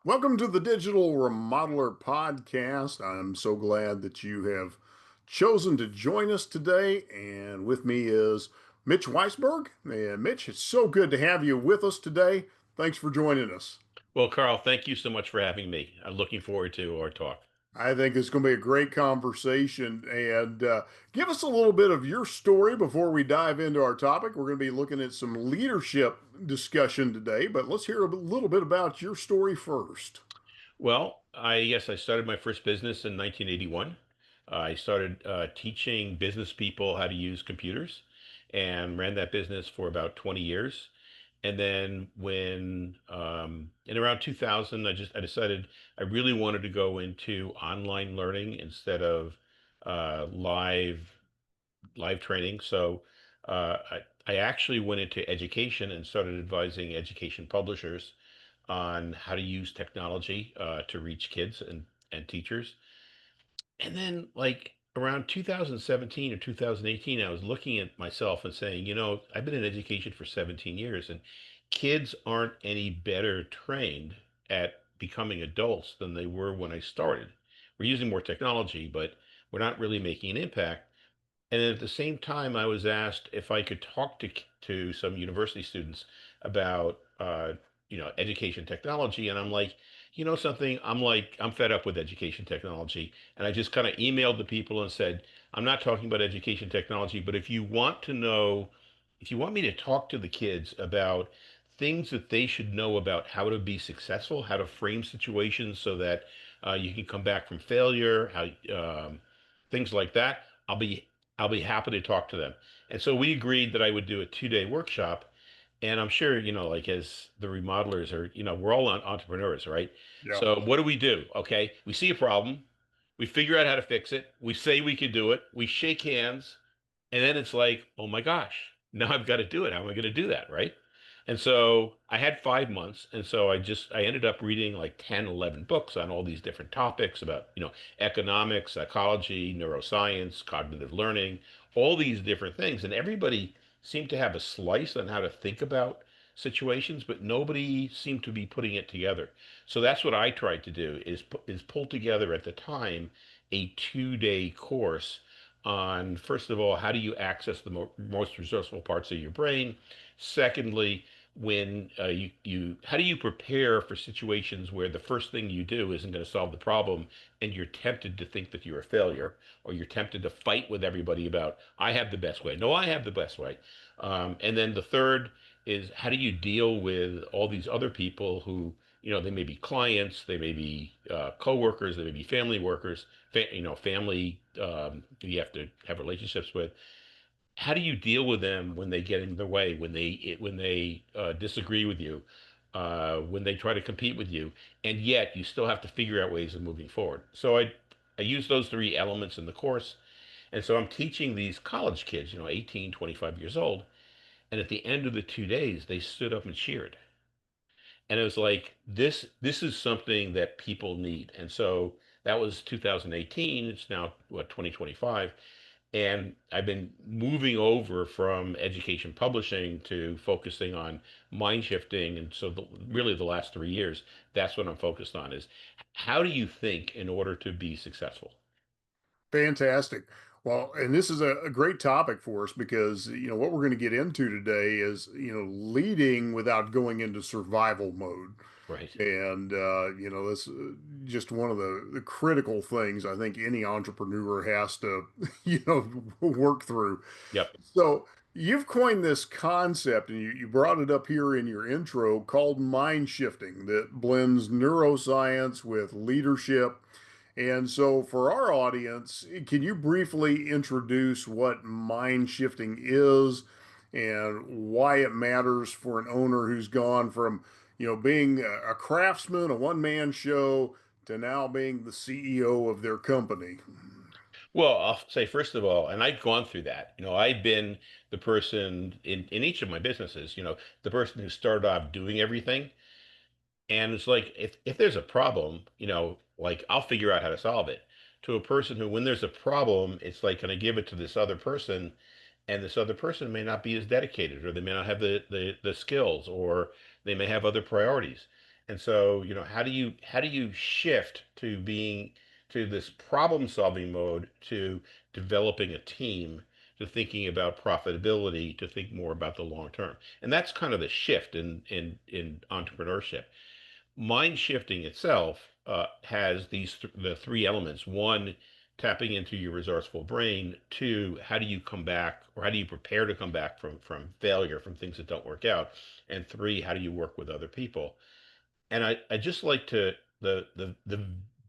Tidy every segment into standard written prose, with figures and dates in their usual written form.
Welcome to the Digital Remodeler Podcast. I'm so glad that you have chosen to join us today. And with me is Mitch Weisburgh. And Mitch, it's so good to have you with us today. Thanks for joining us. Well, Carl, thank you so much for having me. I'm looking forward to our talk. I think it's going to be a great conversation. And give us a little bit of your story before we dive into our topic. We're going to be looking at some leadership discussion today, but let's hear a little bit about your story first. Well, I started my first business in 1981. I started teaching business people how to use computers and ran that business for about 20 years. And then when in around 2000, I decided I really wanted to go into online learning instead of live training. So I actually went into education and started advising education publishers on how to use technology to reach kids and teachers. And then, like around 2017 or 2018, I was looking at myself and saying, I've been in education for 17 years, and kids aren't any better trained at becoming adults than they were when I started. We're using more technology, but we're not really making an impact. And at the same time, I was asked if I could talk to some university students about education technology, and I'm like, you know something, I'm fed up with education technology, and I just kind of emailed the people and said, I'm not talking about education technology, but if you want me to talk to the kids about things that they should know about how to be successful, how to frame situations so that you can come back from failure, how things like that, I'll be happy to talk to them. And so we agreed that I would do a 2-day workshop. And I'm sure, like as the remodelers are, we're all entrepreneurs, right? Yeah. So what do? Okay. We see a problem. We figure out how to fix it. We say we can do it. We shake hands. And then it's like, oh my gosh, now I've got to do it. How am I going to do that? Right. And so I had 5 months. And so I ended up reading like 10, 11 books on all these different topics about, economics, psychology, neuroscience, cognitive learning, all these different things. And everybody seemed to have a slice on how to think about situations, but nobody seemed to be putting it together. So that's what I tried to do is pull together at the time a 2-day course on, first of all, how do you access the most resourceful parts of your brain? Secondly, when how do you prepare for situations where the first thing you do isn't going to solve the problem, and you're tempted to think that you're a failure, or you're tempted to fight with everybody about, I have the best way. No, I have the best way. And then the third is, how do you deal with all these other people who, they may be clients, they may be coworkers, they may be family workers, family you have to have relationships with. How do you deal with them when they get in the way, when they disagree with you, when they try to compete with you, and yet you still have to figure out ways of moving forward. So I use those three elements in the course, and so I'm teaching these college kids, 18, 25 years old, and at the end of the 2 days, they stood up and cheered. And it was like, this is something that people need. And so that was 2018. It's now what, 2025. And I've been moving over from education publishing to focusing on mind shifting. And so really the last 3 years, that's what I'm focused on is, how do you think in order to be successful? Fantastic. Well, and this is a great topic for us because, what we're going to get into today is, leading without going into survival mode. Right. And, that's just one of the critical things I think any entrepreneur has to, work through. Yep. So you've coined this concept and you brought it up here in your intro called mind shifting that blends neuroscience with leadership. And so, for our audience, can you briefly introduce what mind shifting is and why it matters for an owner who's gone from, being a craftsman, a one-man show, to now being the CEO of their company? Well, I'll say first of all, and I've gone through that. I've been the person in each of my businesses, the person who started off doing everything. And it's like, if there's a problem, like I'll figure out how to solve it. To a person who, when there's a problem, it's like, can I give it to this other person? And this other person may not be as dedicated, or they may not have the skills, or they may have other priorities. And so, how do you shift to being to this problem solving mode to developing a team to thinking about profitability to think more about the long term? And that's kind of the shift in entrepreneurship. Mind shifting itself has the three elements. One, tapping into your resourceful brain. Two, how do you come back or how do you prepare to come back from failure, from things that don't work out? And three, how do you work with other people? And I just like to the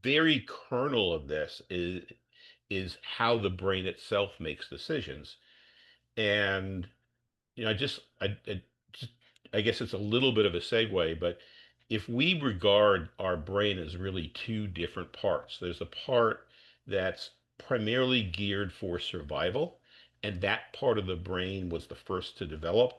very kernel of this is how the brain itself makes decisions. And just I guess it's a little bit of a segue, but if we regard our brain as really two different parts, there's a part that's primarily geared for survival, and that part of the brain was the first to develop.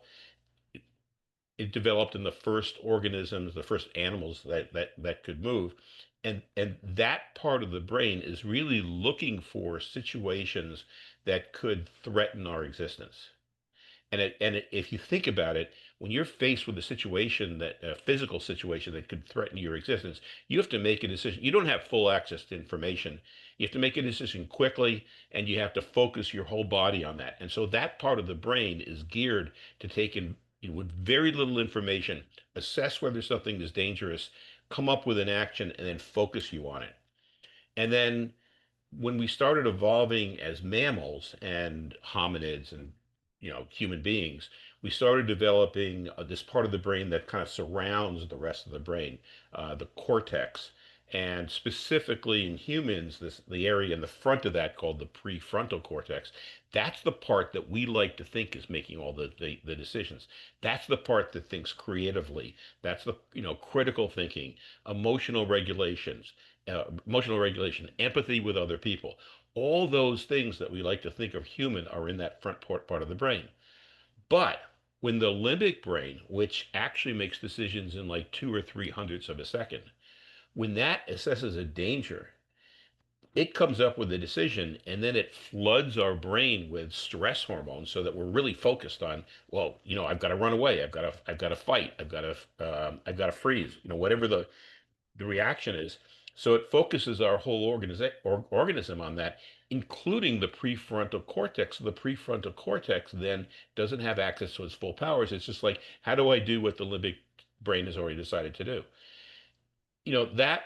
It developed in the first organisms, the first animals that could move. And that part of the brain is really looking for situations that could threaten our existence. If you think about it, when you're faced with a physical situation that could threaten your existence, you have to make a decision. You don't have full access to information. You have to make a decision quickly, and you have to focus your whole body on that. And so that part of the brain is geared to take in, with very little information, assess whether something is dangerous, come up with an action, and then focus you on it. And then when we started evolving as mammals and hominids and human beings, we started developing this part of the brain that kind of surrounds the rest of the brain, the cortex. And specifically in humans, the area in the front of that called the prefrontal cortex. That's the part that we like to think is making all the decisions. That's the part that thinks creatively. That's the critical thinking, emotional regulations, emotional regulation, empathy with other people. All those things that we like to think of human are in that front part of the brain. But when the limbic brain, which actually makes decisions in like 2 or 3 hundredths of a second, when that assesses a danger, it comes up with a decision and then it floods our brain with stress hormones so that we're really focused on, well, I've got to run away. I've got to fight. I've got to freeze, whatever the reaction is. So it focuses our whole organism on that, including the prefrontal cortex. The prefrontal cortex then doesn't have access to its full powers. It's just like, how do I do what the limbic brain has already decided to do? You know, that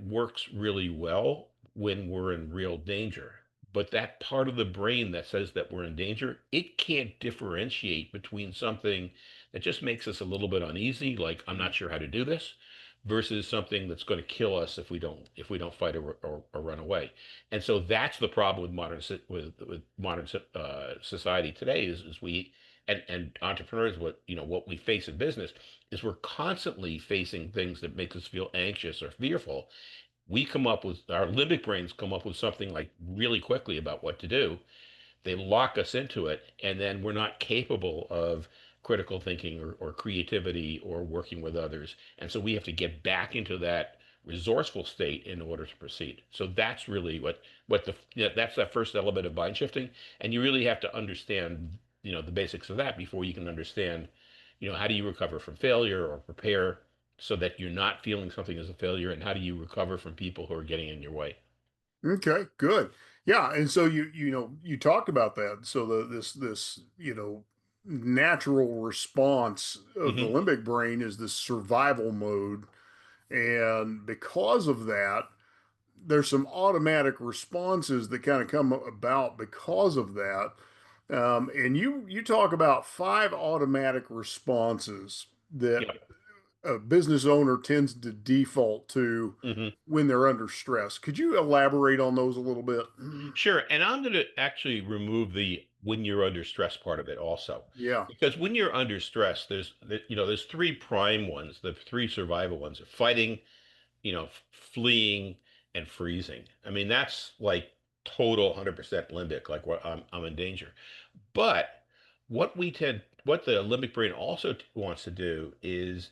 works really well when we're in real danger. But that part of the brain that says that we're in danger, it can't differentiate between something that just makes us a little bit uneasy, like I'm not sure how to do this, versus something that's going to kill us if we don't fight or run away. And so that's the problem with modern society today is we and entrepreneurs what we face in business is we're constantly facing things that make us feel anxious or fearful. We come up with our limbic brains come up with something like really quickly about what to do. They lock us into it, and then we're not capable of critical thinking or creativity or working with others. And so we have to get back into that resourceful state in order to proceed. So that's really that's that first element of mind shifting. And you really have to understand, the basics of that before you can understand, how do you recover from failure or prepare so that you're not feeling something as a failure, and how do you recover from people who are getting in your way? Okay, good. Yeah, and so you talked about that. So this natural response of the Hmm. limbic brain is this survival mode, and because of that, there's some automatic responses that kind of come about because of that. And you talk about five automatic responses that Yeah. a business owner tends to default to Hmm. when they're under stress. Could you elaborate on those a little bit? Sure. And I'm going to actually remove the when you're under stress part of it also. Yeah. Because when you're under stress, there's three prime ones, the three survival ones, fighting, fleeing and freezing. I mean, that's like total 100% limbic, like what I'm in danger. But what the limbic brain also wants to do is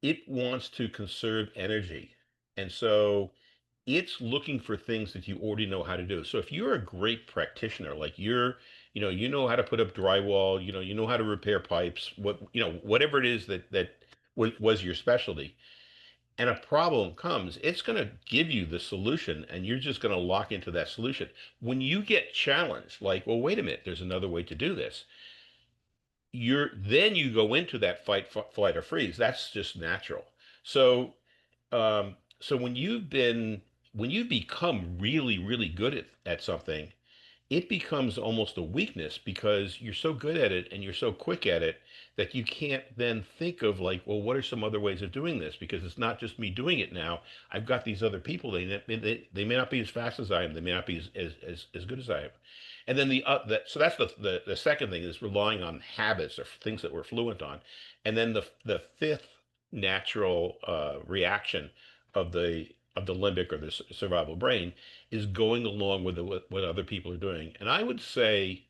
it wants to conserve energy. And so it's looking for things that you already know how to do. So if you're a great practitioner, like you know how to put up drywall, you know how to repair pipes, whatever it is that was your specialty, and a problem comes, it's going to give you the solution and you're just going to lock into that solution. When you get challenged, like, well, wait a minute, there's another way to do this. Then you go into that flight, or freeze. That's just natural. So, so when you become really, really good at something, it becomes almost a weakness because you're so good at it and you're so quick at it that you can't then think of like, well, what are some other ways of doing this? Because it's not just me doing it now. I've got these other people. They may not be as fast as I am. They may not be as good as I am. And then so that's the second thing is relying on habits or things that we're fluent on. And then the fifth natural reaction of the limbic or the survival brain is going along with what other people are doing. And I would say,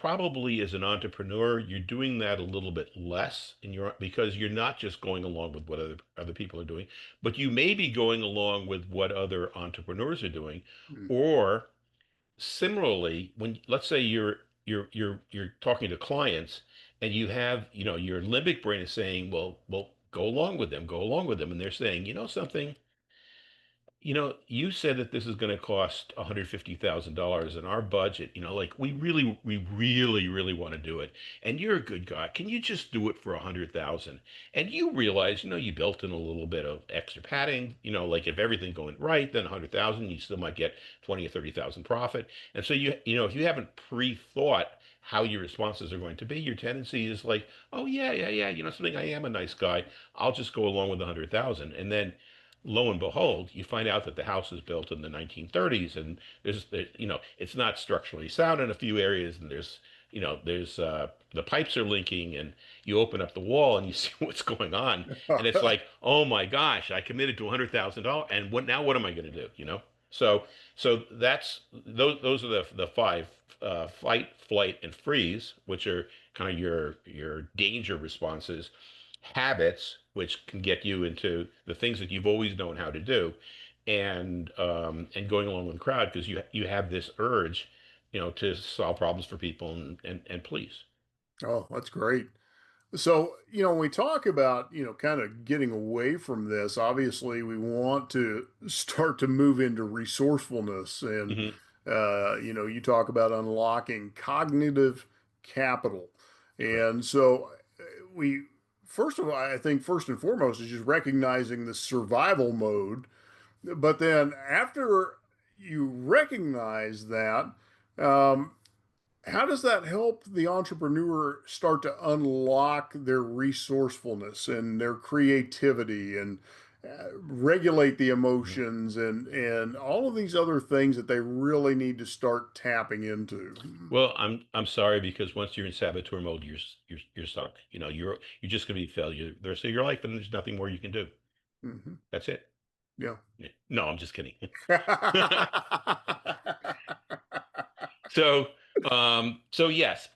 probably as an entrepreneur, you're doing that a little bit less because you're not just going along with what other people are doing, but you may be going along with what other entrepreneurs are doing. Mm. Or similarly, when let's say you're talking to clients and you have, your limbic brain is saying, well, go along with them, go along with them. And they're saying, something, you said that this is going to cost $150,000 in our budget. Like we really want to do it. And you're a good guy. Can you just do it for 100,000? And you realize, you built in a little bit of extra padding. Like if everything going right, then 100,000, you still might get 20 or 30,000 profit. And so if you haven't pre-thought how your responses are going to be, your tendency is like, oh yeah, yeah, yeah. Something. I am a nice guy. I'll just go along with 100,000, and then lo and behold, you find out that the house was built in the 1930s, and it's not structurally sound in a few areas, and there's the pipes are linking, and you open up the wall and you see what's going on, and it's like, oh my gosh, I committed to $100,000, and what am I going to do? So those are the five: fight, flight, and freeze, which are kind of your danger responses. Habits, which can get you into the things that you've always known how to do, and going along with the crowd because you have this urge, to solve problems for people and please. Oh, that's great. So, when we talk about, kind of getting away from this, obviously we want to start to move into resourcefulness. And, Hmm. you talk about unlocking cognitive capital. Correct. And so we, first of all, I think first and foremost is just recognizing the survival mode. But then after you recognize that, um, how does that help the entrepreneur start to unlock their resourcefulness and their creativity and regulate the Mhm. emotions and all of these other things that they really need to start tapping into? Well, I'm sorry because once you're in saboteur mode, you're stuck. You're just going to be failure the rest of your life, and there's nothing more you can do. Hmm. That's it. Yeah. Yeah. No, I'm just kidding. So, so yes,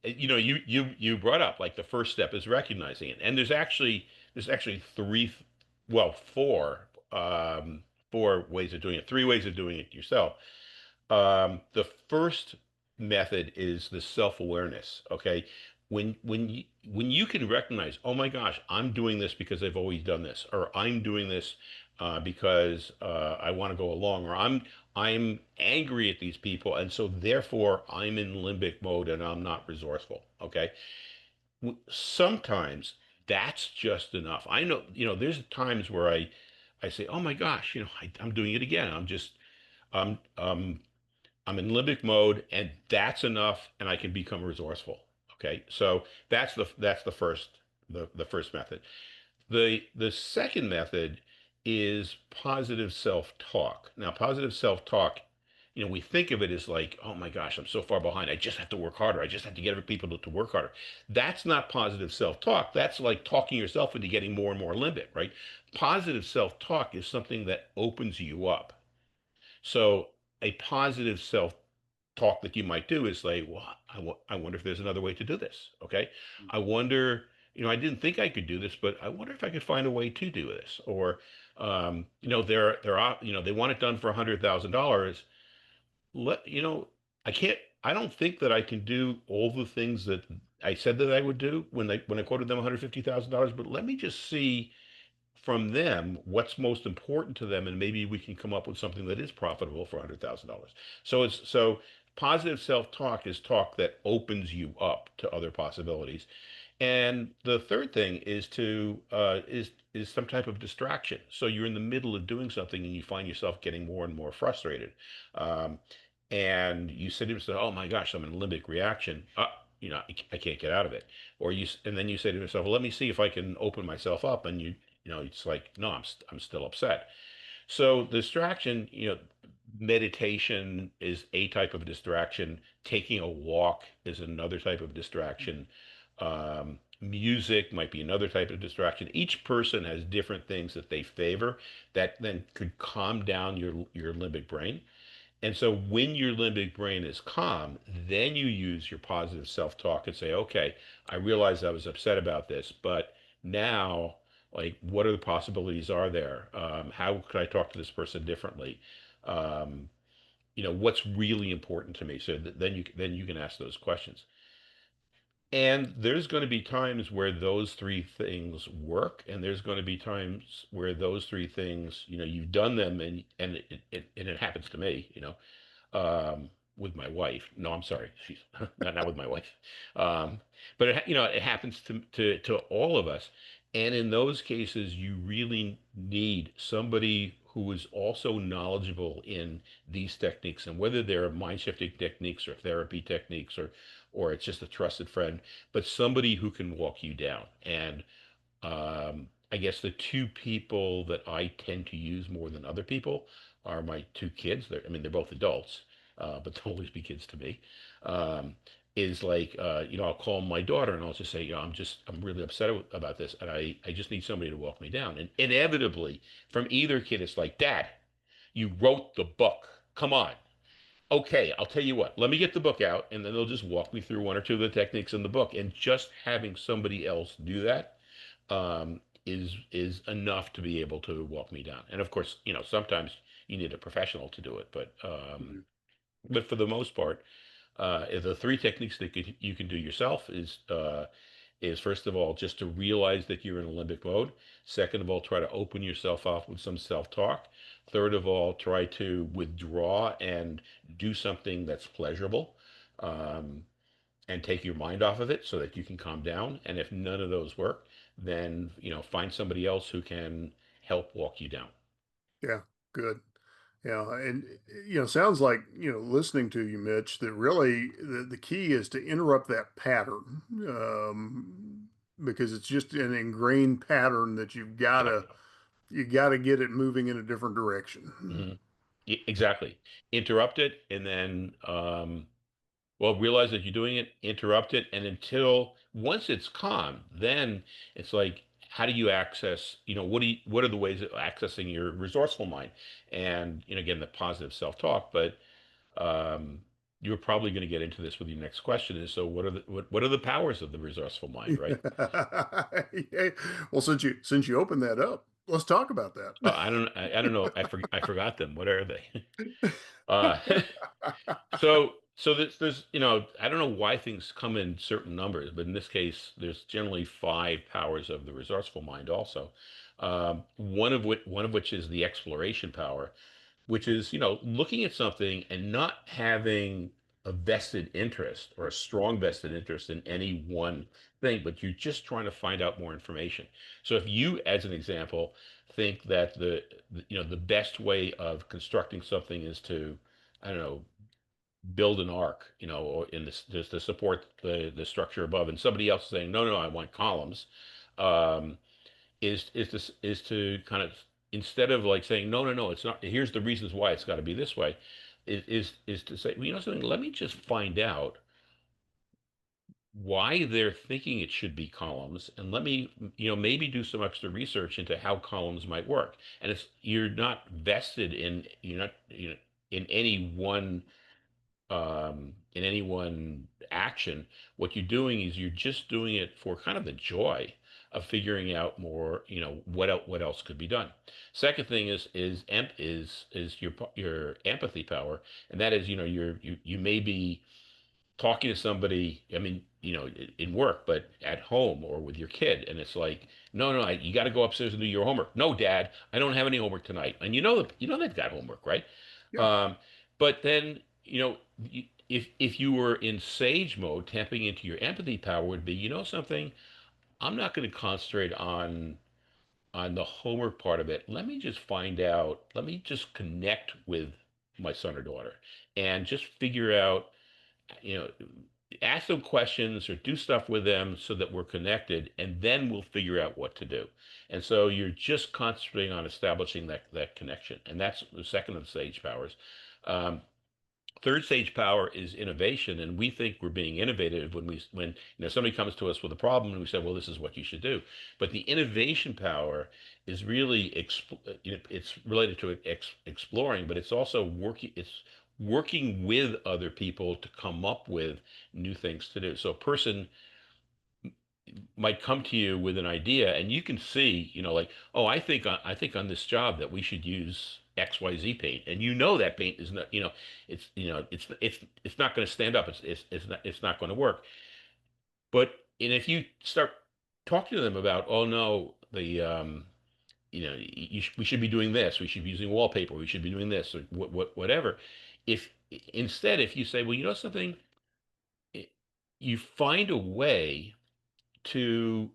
you brought up like the first step is recognizing it, and there's actually four, four ways of doing it, three ways of doing it yourself. The first method is the self-awareness. Okay, when you can recognize, oh my gosh, I'm doing this because I've always done this, or I'm doing this because I want to go along, or I'm angry at these people, and so therefore I'm in limbic mode and I'm not resourceful. Okay, sometimes that's just enough. I know, there's times where I say, oh my gosh, I'm doing it again. I'm um I'm in limbic mode, and that's enough, and I can become resourceful. Okay, so that's the first method. The second method is positive self-talk. Now, positive self-talk, we think of it as like, oh my gosh, I'm so far behind. I just have to work harder. I just have to get other people to work harder. That's not positive self-talk. That's like talking yourself into getting more and more limbic, right? Positive self-talk is something that opens you up. So a positive self-talk that you might do is like, well, I wonder if there's another way to do this. Okay. I wonder, I didn't think I could do this, but I wonder if I could find a way to do this. Or, they want it done for $100,000. Let, I can't, I don't think that I can do all the things that I said that I would do when I quoted them $150,000, but let me just see from them what's most important to them, and maybe we can come up with something that is profitable for $100,000. So positive self-talk is talk that opens you up to other possibilities. And the third thing is to is some type of distraction. So you're in the middle of doing something and you find yourself getting more and more frustrated. Um, and you say to yourself, "Oh my gosh, I'm in a limbic reaction. I can't get out of it." And then you say to yourself, "Well, let me see if I can open myself up." And it's like, "No, I'm still upset." So distraction, meditation is a type of distraction. Taking a walk is another type of distraction. Music might be another type of distraction. Each person has different things that they favor that then could calm down your limbic brain. And so when your limbic brain is calm, then you use your positive self-talk and say, okay, I realize I was upset about this, but now, like, what are the possibilities are there? How could I talk to this person differently? Um, what's really important to me? So then you can ask those questions. And there's going to be times where those three things work, and there's going to be times where those three things, you've done them, and it happens to me, with my wife. No, I'm sorry, she's not with my wife. Um, but it happens to all of us, and in those cases, you really need somebody who is also knowledgeable in these techniques, and whether they're mind shifting techniques or therapy techniques or it's just a trusted friend, but somebody who can walk you down. And I guess the two people that I tend to use more than other people are my two kids. I mean, they're both adults, but they'll always be kids to me. Um, is like, I'll call my daughter and I'll just say, I'm really upset about this, and I just need somebody to walk me down. And inevitably, from either kid, it's like, Dad, you wrote the book. Come on. Okay, I'll tell you what. Let me get the book out, and then they'll just walk me through one or two of the techniques in the book. And just having somebody else do that is enough to be able to walk me down. And of course, sometimes you need a professional to do it, but for the most part, the three techniques that you can do yourself is first of all just to realize that you're in a limbic mode. Second of all, try to open yourself up with some self-talk. Third of all, try to withdraw and do something that's pleasurable. Um, and take your mind off of it so that you can calm down. And if none of those work, then find somebody else who can help walk you down. Yeah, good. Yeah, and sounds like listening to you, Mitch, that really the key is to interrupt that pattern, because it's just an ingrained pattern that Yeah. you gotta get it moving in a different direction. Mhm. Exactly. Interrupt it, and then well, realize that you're doing it, interrupt it, and until once it's calm, then it's like, how do you access, what are the ways of accessing your resourceful mind? And, again, the positive self-talk, but um, you're probably going to get into this with your next question is, so what are the powers of the resourceful mind, right? Yeah. Well, since you opened that up, let's talk about that. I don't know. I forgot them. What are they? Uh, so there's, I don't know why things come in certain numbers, but in this case, there's generally five powers of the resourceful mind also. One of which is the exploration power, which is, looking at something and not having a vested interest or a strong vested interest in any one thing, but you're just trying to find out more information. So if you, as an example, think that the best way of constructing something is to, I don't know, build an arc, or in this just to support the structure above, and somebody else is saying, no, no, I want columns, um, is to kind of, instead of like saying, no, no, no, it's not. Here's the reasons why it's got to be this way, is to say, well, something. Let me just find out why they're thinking it should be columns, and let me, maybe do some extra research into how columns might work. And it's you're not vested in you're not in any one action. What you're doing is you're just doing it for kind of the joy of figuring out more, what else could be done. Second thing is your empathy power, and that is, you may be talking to somebody, I mean, in work, but at home or with your kid, and it's like, no, no, you got to go upstairs and do your homework. No, Dad, I don't have any homework tonight. And they've got homework, right? Yeah. Um, but then, if you were in sage mode, tapping into your empathy power would be, something, I'm not going to concentrate on the homework part of it. Let me just find out. Let me just connect with my son or daughter and just figure out, you know, ask them questions or do stuff with them so that we're connected, and then we'll figure out what to do. And so you're just concentrating on establishing that connection, and that's the second of the sage powers. Um, Third stage power is innovation, and we think we're being innovative when somebody comes to us with a problem and we say, well, this is what you should do. But the innovation power is really it's related to exploring, but it's also working with other people to come up with new things to do. So a person might come to you with an idea, and you can see, like, oh, I think on this job that we should use XYZ paint, and that paint is not, it's not going to stand up. It's not going to work. But and if you start talking to them about, oh no, we should be doing this. We should be using wallpaper. We should be doing this or whatever. If instead, if you say, well, something, eh, you find a way to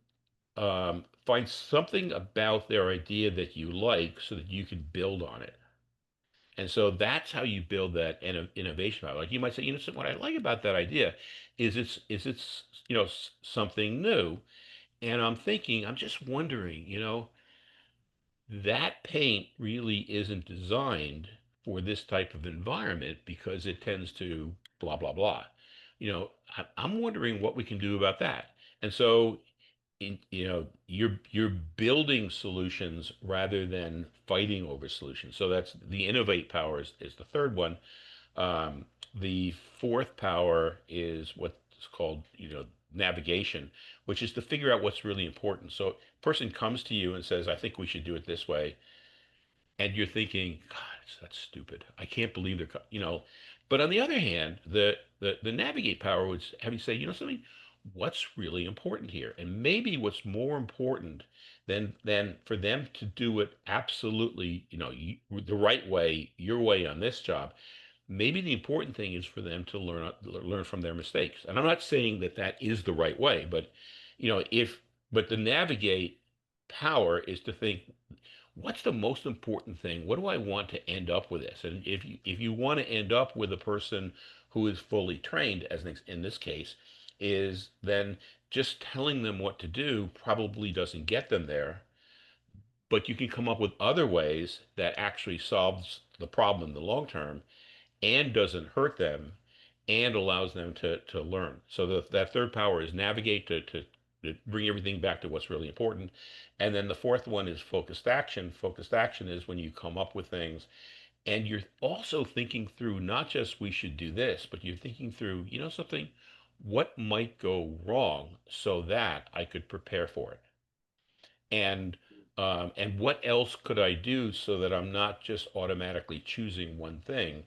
find something about their idea that you like so that you can build on it. And so that's how you build that innovation power. Like you might say, what I like about that idea is it's something new. And I'm just wondering, that paint really isn't designed for this type of environment because it tends to blah blah blah. I'm wondering what we can do about that. And so you're building solutions rather than fighting over solutions. So that's the innovate power is the third one. The fourth power is what's called navigation, which is to figure out what's really important. So a person comes to you and says, I think we should do it this way, and you're thinking, God, that's stupid. I can't believe they're. But on the other hand, the navigate power would have you say, something, what's really important here, and maybe what's more important than for them to do it absolutely, the right way, your way on this job. Maybe the important thing is for them to learn from their mistakes. And I'm not saying that that is the right way, but if but the navigate power is to think, what's the most important thing? What do I want to end up with this? And if you want to end up with a person who is fully trained, as in this case, is then just telling them what to do probably doesn't get them there. But you can come up with other ways that actually solves the problem in the long term and doesn't hurt them and allows them to learn. So that third power is navigate to bring everything back to what's really important. And then the fourth one is focused action. Focused action is when you come up with things and you're also thinking through not just we should do this, but you're thinking through, something, what might go wrong so that I could prepare for it. And what else could I do so that I'm not just automatically choosing one thing,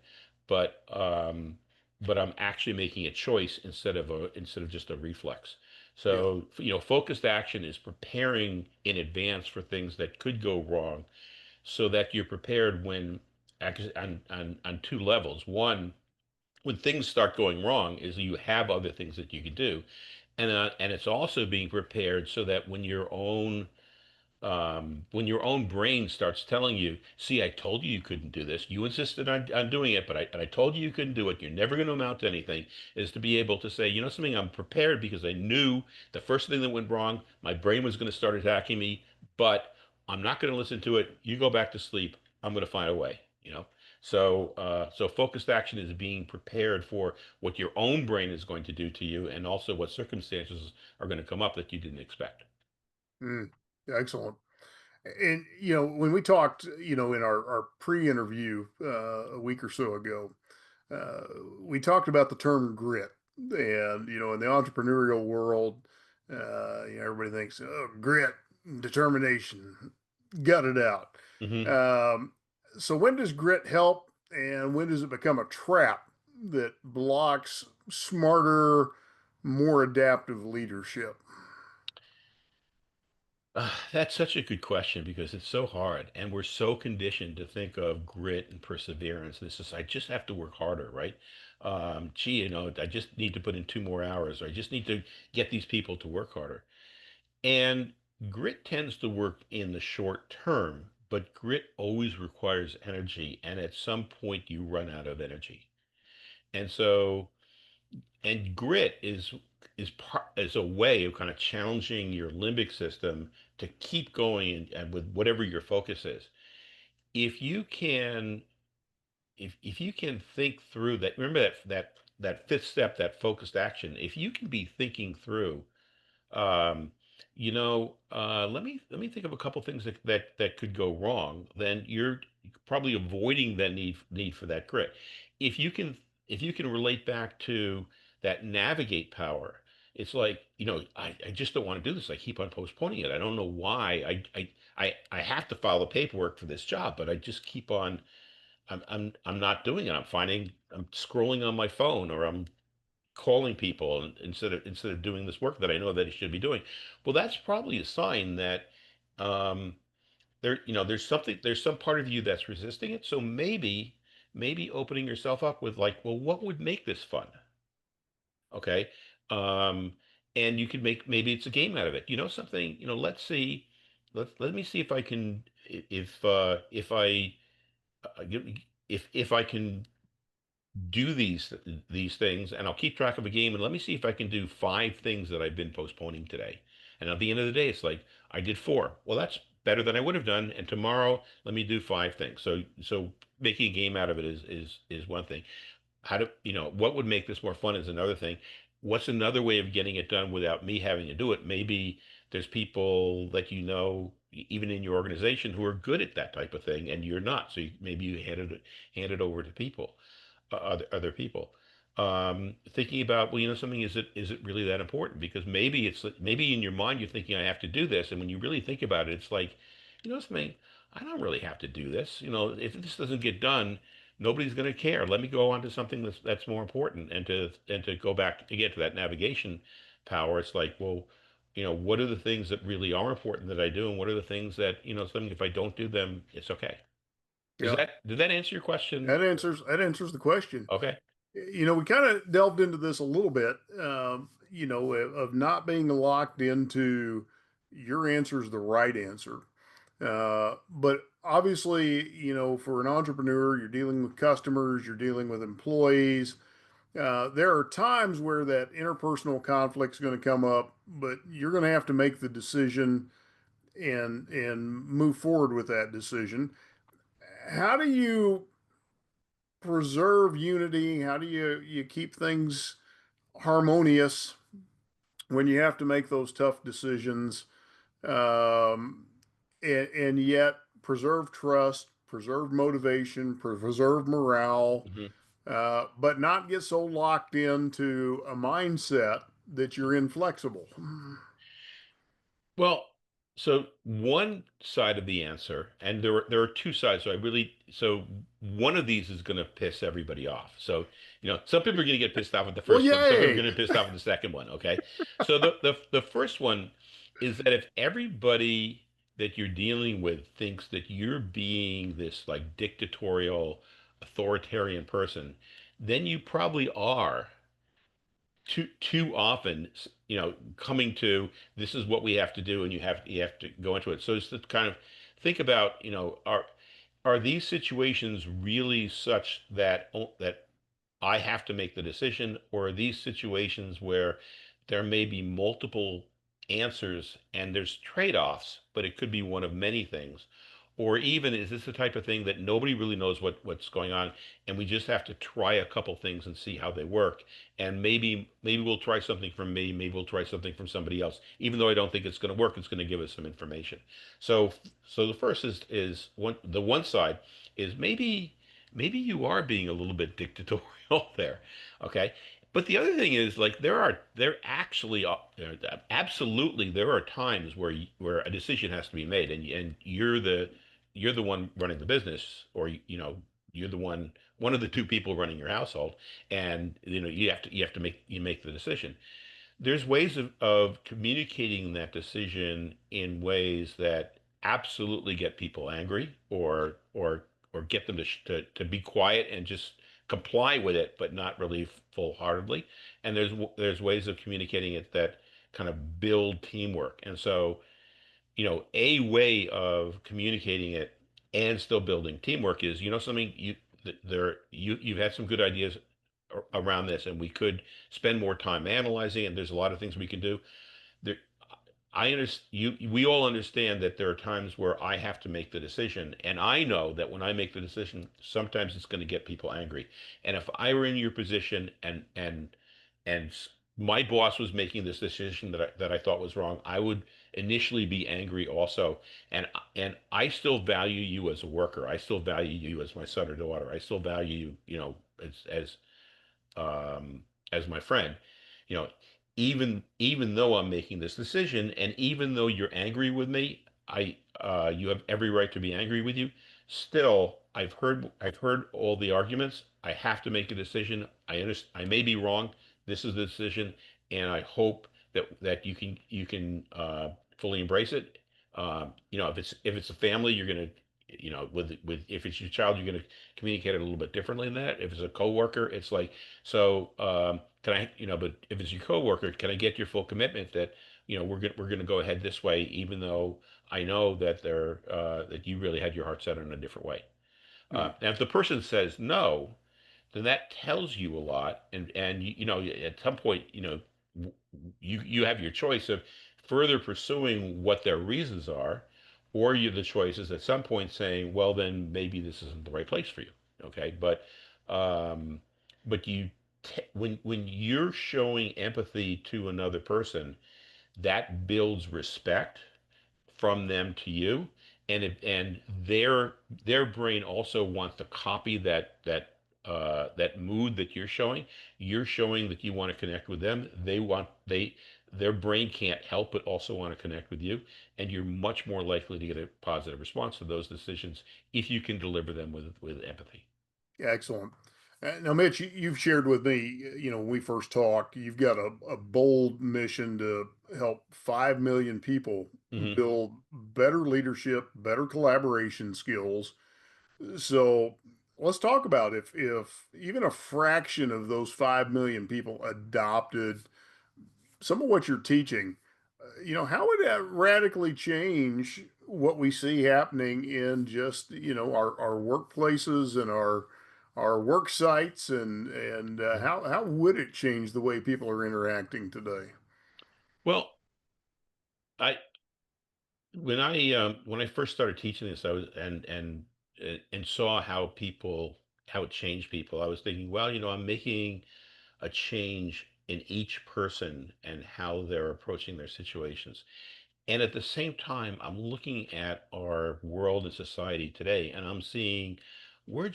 but I'm actually making a choice instead of just a reflex. Yeah. So focused action is preparing in advance for things that could go wrong, so that you're prepared when on two levels. One, when things start going wrong, is you have other things that you can do, and it's also being prepared so that when your own brain starts telling you, see, I told you couldn't do this. You insisted on doing it, but I told you couldn't do it. You're never going to amount to anything. Is to be able to say, something, I'm prepared because I knew the first thing that went wrong, my brain was going to start attacking me, but I'm not going to listen to it. You go back to sleep. I'm going to find a way. So focused action is being prepared for what your own brain is going to do to you, and also what circumstances are going to come up that you didn't expect. Mm, excellent. And when we talked, in our pre-interview a week or so ago, uh, we talked about the term grit, and in the entrepreneurial world, everybody thinks, oh, grit, determination, gut it out. Hmm. Um, so when does grit help, and when does it become a trap? that blocks smarter, more adaptive leadership? That's such a good question because it's so hard, and we're so conditioned to think of grit and perseverance. This is, I just have to work harder, right? Gee, I just need to put in 2 more hours, or I just need to get these people to work harder. And grit tends to work in the short term, but grit always requires energy, and at some point you run out of energy. And so, and grit is a way of kind of challenging your limbic system to keep going and with whatever your focus is. If you can, if you can think through that, remember that fifth step, that focused action. If you can be thinking through, um, let me think of a couple things that could go wrong. Then you're probably avoiding the need for that grit. If you can if you can relate back to that navigate power, it's like, I just don't want to do this. I keep on postponing it. I don't know why. I have to file the paperwork for this job, but I just keep on. I'm not doing it. I'm scrolling on my phone, or I'm calling people instead of doing this work that I know that he should be doing. Well, that's probably a sign that um, there's some part of you that's resisting it. So maybe opening yourself up with like, well, what would make this fun? Okay. Um, and you could make, maybe it's a game out of it. Something, let's see, let me see if I can, if I, if I can do these things, and I'll keep track of a game, and let me see if I can do 5 things that I've been postponing today. And at the end of the day, it's like I did 4. Well, that's better than I would have done. And tomorrow, let me do 5 things. So making a game out of it is one thing. What would make this more fun is another thing. What's another way of getting it done without me having to do it? Maybe there's people that even in your organization, who are good at that type of thing, and you're not. So maybe you hand it over to people, other people. Thinking about, well, something, is it really that important? Because maybe in your mind you're thinking, I have to do this, and when you really think about it, it's like, something, I don't really have to do this. If this doesn't get done, nobody's going to care. Let me go on to something that's more important, and to go back again to that navigation power. It's like, well, what are the things that really are important that I do, and what are the things that, something, if I don't do them, it's okay. Yeah, Did that answer your question? that answers the question. Okay. We kind of delved into this a little bit, of not being locked into your answer is the right answer. But obviously, for an entrepreneur, you're dealing with customers, you're dealing with employees. There are times where that interpersonal conflict is going to come up, but you're going to have to make the decision and move forward with that decision. How do you preserve unity? How do you keep things harmonious when you have to make those tough decisions, um, and yet preserve trust, preserve motivation, preserve morale, Mhm. but not get so locked into a mindset that you're inflexible? Well, so one side of the answer, and there are 2 sides. So one of these is going to piss everybody off. So, some people are going to get pissed off at the Well, first one. Some people are yay! going to get pissed off at the second one. Okay. So the first one is that if everybody that you're dealing with thinks that you're being this like dictatorial, authoritarian person, then you probably are too often, coming to, this is what we have to do, and you have to go into it. So it's to kind of think about, are these situations really such that I have to make the decision, or are these situations where there may be multiple answers and there's trade-offs, but it could be one of many things? Or even, is this the type of thing that nobody really knows what's going on, and we just have to try a couple things and see how they work? And maybe we'll try something from me, maybe we'll try something from somebody else. Even though I don't think it's going to work, it's going to give us some information. So the first the one side is, maybe you are being a little bit dictatorial there. Okay. But the other thing is, like, there actually absolutely there are times where a decision has to be made, and you're the one running the business, or you're the one of the two people running your household, and you have to make the decision. There's ways of communicating that decision in ways that absolutely get people angry, or get them to be quiet and just comply with it, but not really full-heartedly. And there's ways of communicating it that kind of build teamwork. And so, a way of communicating it and still building teamwork is, something you've had some good ideas around this, and we could spend more time analyzing, and there's a lot of things we can do there. I understand we all understand that there are times where I have to make the decision, and I know that when I make the decision, sometimes it's going to get people angry. And if I were in your position, and my boss was making this decision that I thought was wrong, I would initially be angry also. And I still value you as a worker. I still value you as my son or daughter. I still value you, as my friend, you know, even though I'm making this decision, and even though you're angry with me, you have every right to be angry with you. Still, I've heard all the arguments. I have to make a decision. I may be wrong. This is the decision, and I hope that you can fully embrace it. If it's a family, you're gonna, with if it's your child, you're gonna communicate it a little bit differently than that. If it's a coworker, it's like, so, can I, but if it's your coworker, can I get your full commitment that, we're gonna go ahead this way, even though I know that you really had your heart set on a different way. Mm. Now, if the person says no, then that tells you a lot. And at some point, you have your choice of further pursuing what their reasons are, or you the choice is at some point saying, well, then maybe this isn't the right place for you. Okay, um, but when you're showing empathy to another person, that builds respect from them to you, and their brain also wants to copy that mood that you're showing. You're showing that you want to connect with them. Their brain can't help but also want to connect with you, and you're much more likely to get a positive response to those decisions if you can deliver them with empathy. Excellent. Now, Mitch, you've shared with me, when we first talked, you've got a bold mission to help 5 million people Hmm. build better leadership, better collaboration skills. So let's talk about if even a fraction of those 5 million people adopted some of what you're teaching, how would that radically change what we see happening in just, our workplaces and our work sites, and how would it change the way people are interacting today? Well, I when I first started teaching this, I was and saw how it changed people. I was thinking, well, I'm making a change in each person and how they're approaching their situations. And at the same time, I'm looking at our world and society today, and I'm seeing we're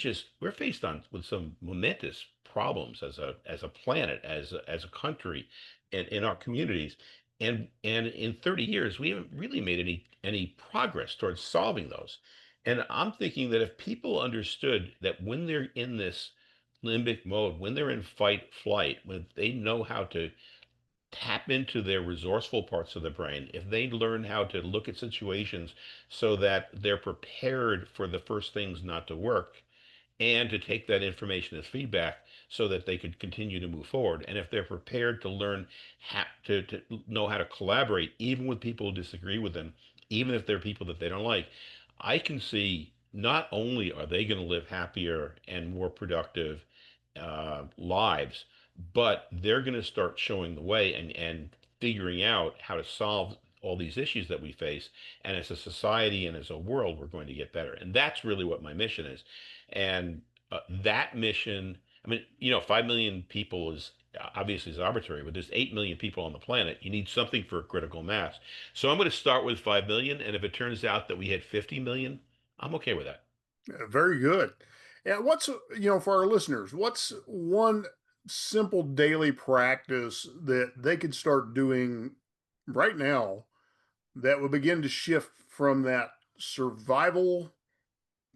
faced on with some momentous problems as a planet, as a country, and in our communities. And in 30 years, we haven't really made any progress towards solving those. And I'm thinking that if people understood that when they're in this limbic mode, when they're in fight flight, when they know how to tap into their resourceful parts of the brain, if they learn how to look at situations so that they're prepared for the first things not to work, and to take that information as feedback so that they could continue to move forward. And if they're prepared to learn how to know how to collaborate, even with people who disagree with them, even if they're people that they don't like, I can see not only are they going to live happier and more productive lives, but they're going to start showing the way, and figuring out how to solve all these issues that we face. And as a society and as a world, we're going to get better. And that's really what my mission is. And that mission, I mean, 5 million people is obviously is arbitrary, but there's 8 million people on the planet. You need something for critical mass. So I'm going to start with 5 million. And if it turns out that we hit 50 million, I'm okay with that. Very good. And for our listeners, what's one simple daily practice that they could start doing right now that would begin to shift from that survival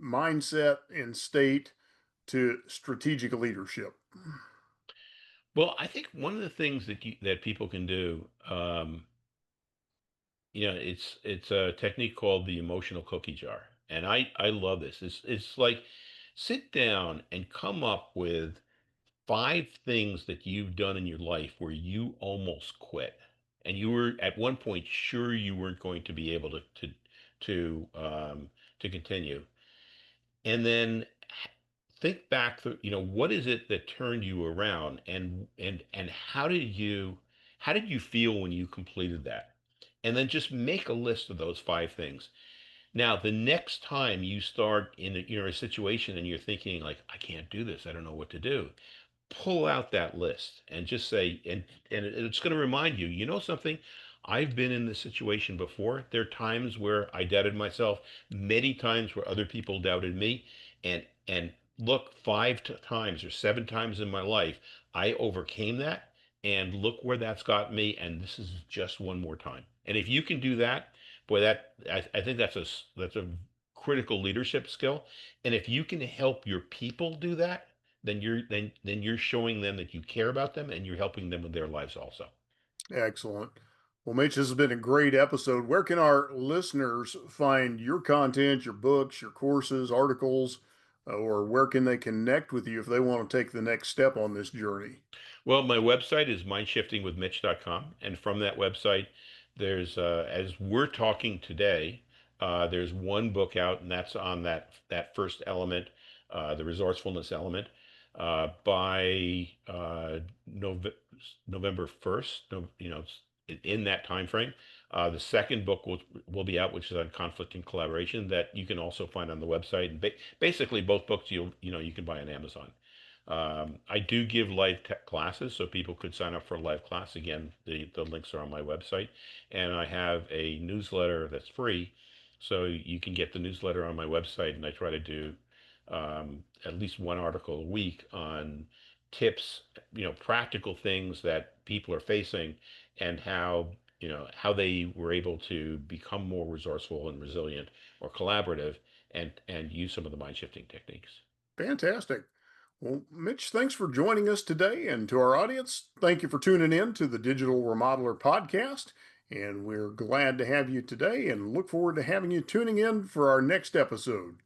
mindset and state to strategic leadership? Well, I think one of the things that people can do, it's a technique called the emotional cookie jar, and I love this. It's like sit down and come up with five things that you've done in your life where you almost quit, and you were at one point sure you weren't going to be able to to continue, and then think back through, what is it that turned you around, and how did you feel when you completed that, and then just make a list of those five things. Now, the next time you start in a situation and you're thinking like, I can't do this, I don't know what to do, pull out that list and just say, and it's going to remind you, something, I've been in this situation before. There are times where I doubted myself, many times where other people doubted me, and look, times or seven times in my life I overcame that, and look where that's got me, and this is just one more time. And if you can do that, boy, I think that's a critical leadership skill. And if you can help your people do that, then you're showing them that you care about them, and you're helping them with their lives also. Excellent. Well, Mitch, this has been a great episode. Where can our listeners find your content, your books, your courses, articles, or where can they connect with you if they want to take the next step on this journey? Well, my website is mindshiftingwithmitch.com, and from that website, there's as we're talking today, there's one book out, and that's on that first element, the resourcefulness element, by November 1st. No, in that time frame. The second book will be out, which is on conflict and collaboration, that you can also find on the website. And basically, both books you can buy on Amazon. I do give live tech classes, so people could sign up for a live class. Again, the links are on my website. And I have a newsletter that's free, so you can get the newsletter on my website. And I try to do at least one article a week on tips, practical things that people are facing, and how they were able to become more resourceful and resilient or collaborative, and use some of the mind shifting techniques. Fantastic. Well, Mitch, thanks for joining us today. And to our audience, thank you for tuning in to the Digital Remodeler Podcast. And we're glad to have you today and look forward to having you tuning in for our next episode.